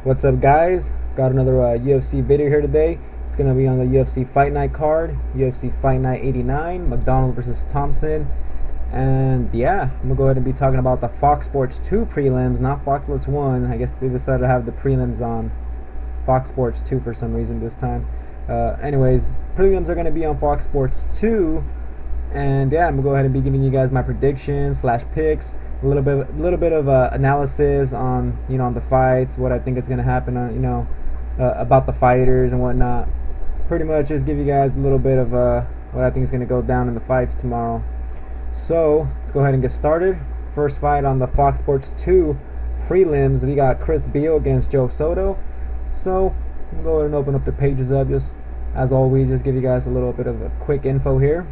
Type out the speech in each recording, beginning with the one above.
What's up, guys? Got another UFC video here today. It's gonna be on the UFC Fight Night card, UFC Fight Night 89, MacDonald versus Thompson. And yeah, I'm gonna go ahead and be talking about the Fox Sports 2 prelims, not Fox Sports 1. I guess they decided to have the prelims on Fox Sports 2 for some reason this time. Anyways, prelims are gonna be on Fox Sports 2, and yeah, I'm gonna go ahead and be giving you guys my predictions / picks. A little bit of analysis on on the fights, what I think is going to happen on about the fighters and whatnot. Pretty much just give you guys a little bit of what I think is going to go down in the fights tomorrow. So let's go ahead and get started. First fight on the Fox Sports 2 prelims, we got Beal against Soto. So I'm going to go ahead and open up the pages up, just as always, just give you guys a little bit of a quick info here.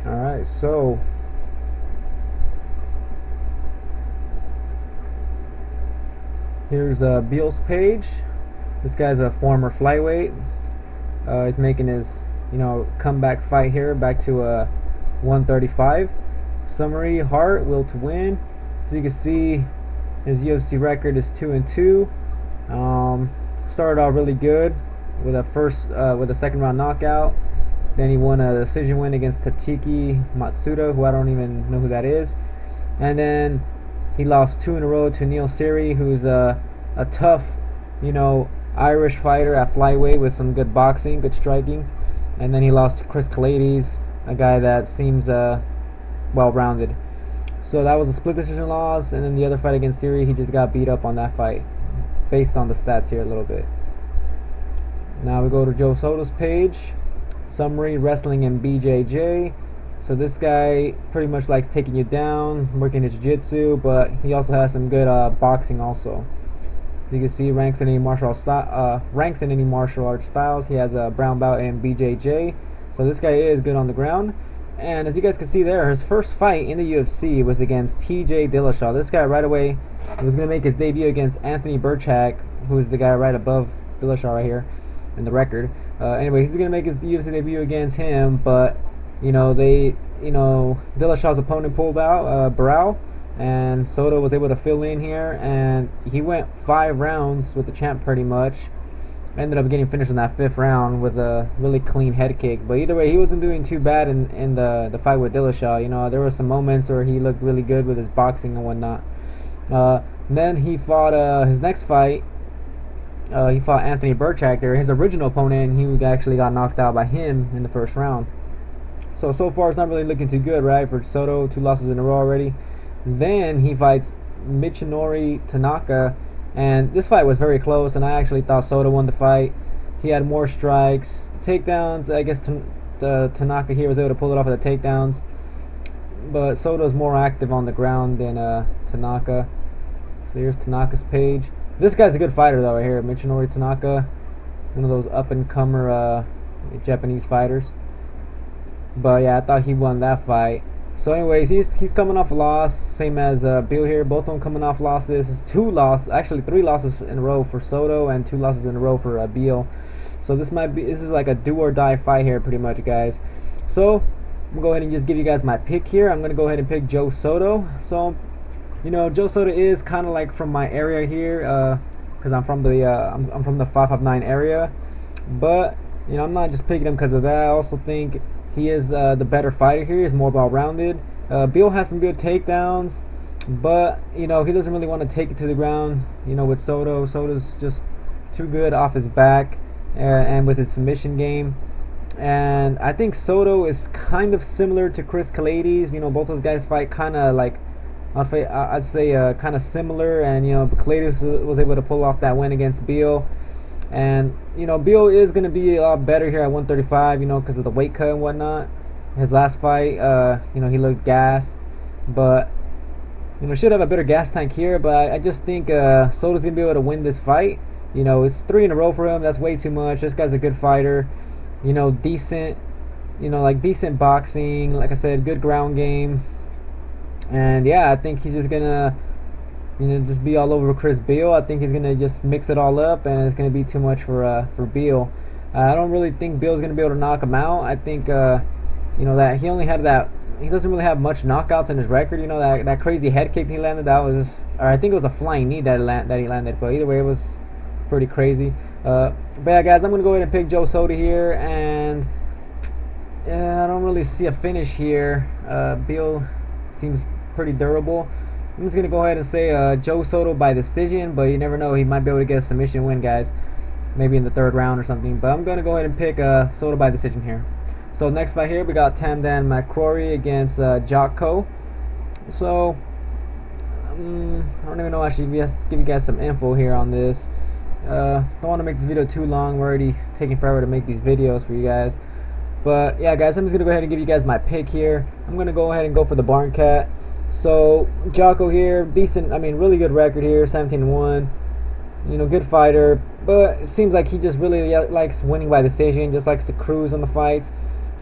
Alright, so here's Beal's page. This guy's a former flyweight. He's making his comeback fight here back to 135. Summary: heart, will to win. As you can see, his UFC record is 2-2. Started off really good with a second round knockout. Then he won a decision win against Tatiki Matsuda, who I don't even know who that is. And then he lost 2 in a row to Neil Siri, who's a tough, Irish fighter at flyweight with some good boxing, good striking. And then he lost to Chris Calades, a guy that seems well-rounded. So that was a split decision loss. And then the other fight against Siri, he just got beat up on that fight, based on the stats here a little bit. Now we go to Soto's page. Summary: wrestling and BJJ. So this guy pretty much likes taking you down, working his jiu-jitsu, but he also has some good boxing also. As you can see, ranks in any martial arts styles. He has a brown belt in BJJ. So this guy is good on the ground. And as you guys can see there, his first fight in the UFC was against TJ Dillashaw. This guy right away was going to make his debut against Anthony Burchak, who's the guy right above Dillashaw right here in the record. Anyway, he's gonna make his UFC debut against him, but Dillashaw's opponent pulled out, Beal, and Soto was able to fill in here, and he went 5 rounds with the champ pretty much. Ended up getting finished in that 5th round with a really clean head kick. But either way, he wasn't doing too bad in the fight with Dillashaw. There were some moments where he looked really good with his boxing and whatnot. Then he fought his next fight. He fought Anthony Burchak there, his original opponent, and he actually got knocked out by him in the 1st round. So far it's not really looking too good, right, for Soto. 2 losses in a row already. Then he fights Michinori Tanaka, and this fight was very close, and I actually thought Soto won the fight. He had more strikes. The takedowns, I guess Tanaka here was able to pull it off with the takedowns, but Soto's more active on the ground than Tanaka. So here's Tanaka's page. This guy's a good fighter though right here, Michinori Tanaka, one of those up-and-comer Japanese fighters. But yeah, I thought he won that fight. So anyways, he's coming off a loss, same as Beal here. Both of them coming off losses. 3 losses in a row for Soto and 2 losses in a row for Beal. So this is like a do-or-die fight here pretty much, guys. So I'm gonna go ahead and just give you guys my pick here. I'm gonna go ahead and pick Soto. So Soto is kind of like from my area here, because I'm from the 559 area. But I'm not just picking him because of that. I also think he is the better fighter here. He's more well-rounded. Beal has some good takedowns, but he doesn't really want to take it to the ground. With Soto, Soto's just too good off his back and with his submission game. And I think Soto is kind of similar to Chris Calades. Both those guys fight kind of like, I'd say kind of similar, and Calades was able to pull off that win against Beal, and Beal is going to be a lot better here at 135, because of the weight cut and whatnot. His last fight, he looked gassed, but should have a better gas tank here. But I just think Soto's going to be able to win this fight. It's 3 in a row for him. That's way too much. This guy's a good fighter, decent, decent boxing. Like I said, good ground game. And yeah, I think he's just gonna, just be all over Chris Beal. I think he's gonna just mix it all up, and it's gonna be too much for Beal. I don't really think Beal's gonna be able to knock him out. I think, that he only had that he doesn't really have much knockouts in his record. You know, that crazy head kick he landed, that was just, or I think it was a flying knee that he landed. But either way, it was pretty crazy. But yeah, guys, I'm gonna go ahead and pick Joe Soto here, and I don't really see a finish here. Beal seems pretty durable. I'm just gonna go ahead and say Joe Soto by decision, but you never know, he might be able to get a submission win, guys. Maybe in the 3rd round or something. But I'm gonna go ahead and pick Soto by decision here. So next fight here, we got McCrory against Jotko. So I don't even know. I should give you guys some info here on this. Don't want to make this video too long. We're already taking forever to make these videos for you guys. But yeah, guys, I'm just gonna go ahead and give you guys my pick here. I'm gonna go ahead and go for the Barn Cat. So Jotko here, decent. I mean, really good record here, 17-1. You know, good fighter, but it seems like he just really likes winning by decision. Just likes to cruise on the fights.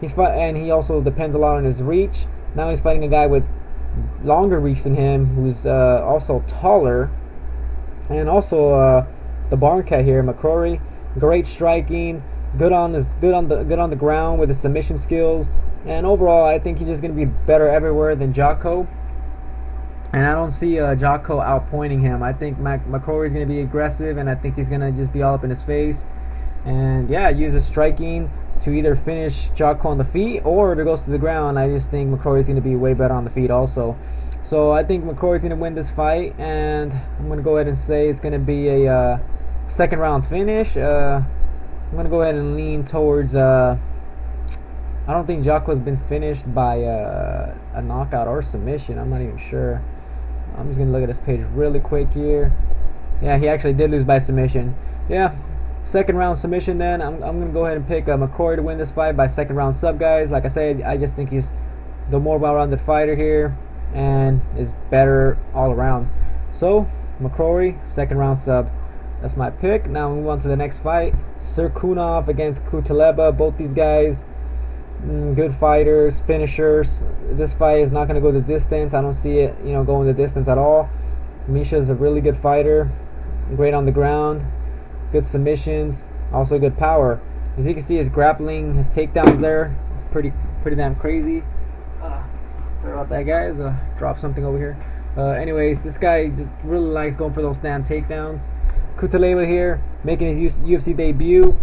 And he also depends a lot on his reach. Now he's fighting a guy with longer reach than him, who's also taller, and also the Barn Cat here, McCrory. Great striking, good on the ground with his submission skills, and overall, I think he's just gonna be better everywhere than Jotko. And I don't see Jotko outpointing him. I think McCrory is gonna be aggressive, and I think he's gonna just be all up in his face. And yeah, use his striking to either finish Jotko on the feet or if it goes to the ground. I just think McCrory is going to be way better on the feet also. So I think McCrory is going to win this fight, and I'm going to go ahead and say it's going to be a 2nd round finish. I'm going to go ahead and lean towards I don't think Jotko has been finished by a knockout or submission. I'm not even sure. I'm just going to look at this page really quick here. Yeah, he actually did lose by submission. Yeah, 2nd round submission then. I'm going to go ahead and pick McCrory to win this fight by 2nd round sub, guys. Like I said, I just think he's the more well-rounded fighter here and is better all around. So, McCrory, 2nd round sub. That's my pick. Now we move on to the next fight. Cirkunov against Cutelaba. Both these guys, good fighters, finishers. This fight is not going to go the distance. I don't see it, going the distance at all. Misha is a really good fighter. Great on the ground. Good submissions, also good power. As you can see, his grappling, his takedowns there, it's pretty damn crazy. Sorry about that, guys. Drop something over here. Anyways, this guy just really likes going for those damn takedowns. Cutelaba here, making his UFC debut.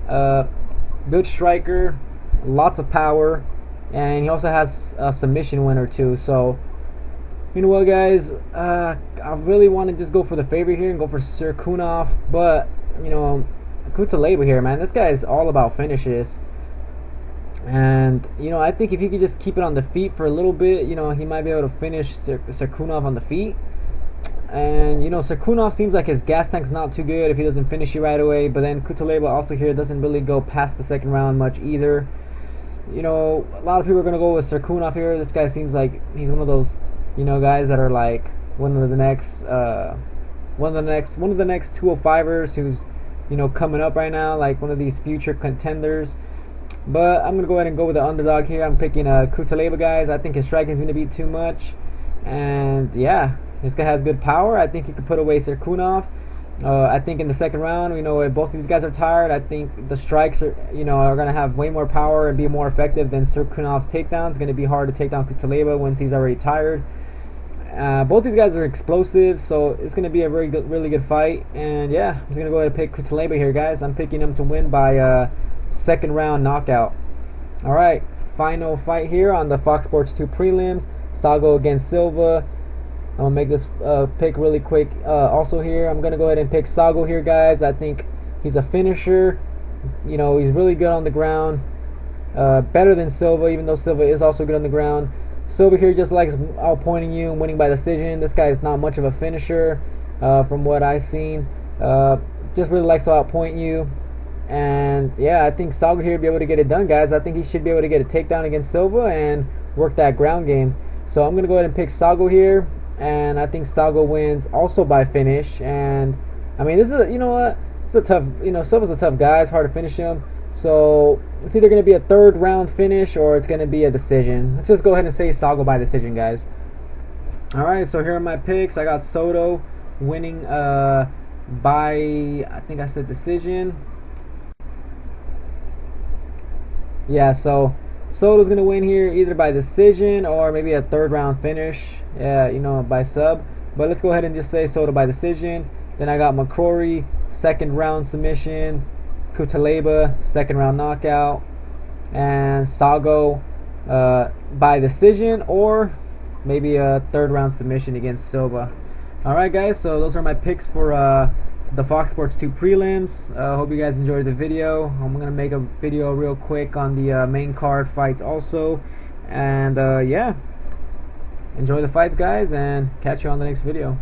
Good striker, lots of power, and he also has a submission win or two. So, you know what, guys? I really want to just go for the favorite here and go for Cirkunov, but Cutelaba here, man, this guy is all about finishes. And I think if he could just keep it on the feet for a little bit, he might be able to finish Cirkunov on the feet. And Cirkunov seems like his gas tank's not too good if he doesn't finish you right away. But then Cutelaba also here doesn't really go past the 2nd round much either. A lot of people are gonna go with Cirkunov here. This guy seems like he's one of those guys that are like one of the next 205ers who's coming up right now, like one of these future contenders. But I'm gonna go ahead and go with the underdog here. I'm picking Cutelaba, guys. I think his striking is gonna be too much, and yeah, this guy has good power. I think he could put away Cirkunov. I think in the 2nd round, if both of these guys are tired, I think the strikes are gonna have way more power and be more effective than Cirkunov's takedowns. It's gonna be hard to take down Cutelaba once he's already tired. Both these guys are explosive, so it's going to be a really good fight. And yeah, I'm just going to go ahead and pick Cutelaba here, guys. I'm picking him to win by 2nd round knockout. Alright, final fight here on the Fox Sports 2 Prelims. Saggo against Silva. I'm going to make this pick really quick. Also here, I'm going to go ahead and pick Saggo here, guys. I think he's a finisher. He's really good on the ground. Better than Silva, even though Silva is also good on the ground. Silva here just likes outpointing you and winning by decision. This guy is not much of a finisher from what I've seen. Just really likes to outpoint you. And yeah, I think Saggo here will be able to get it done, guys. I think he should be able to get a takedown against Silva and work that ground game. So I'm going to go ahead and pick Saggo here. And I think Saggo wins also by finish. And I mean, this is it's a tough, Silva's a tough guy. It's hard to finish him. So it's either going to be a 3rd round finish or it's going to be a decision. Let's just go ahead and say Saggo by decision, guys. Alright, so here are my picks. I got Soto winning by, I think I said decision. Yeah, so Soto's gonna win here either by decision or maybe a third round finish. Yeah, you know, by sub. But let's go ahead and just say Soto by decision. Then I got McCrory, second round submission. Cutelaba, second round knockout. And Saggo by decision or maybe a third round submission against Silva. Alright guys, so those are my picks for the Fox Sports 2 prelims. Hope you guys enjoyed the video. I'm going to make a video real quick on the main card fights also. And yeah, enjoy the fights guys, and catch you on the next video.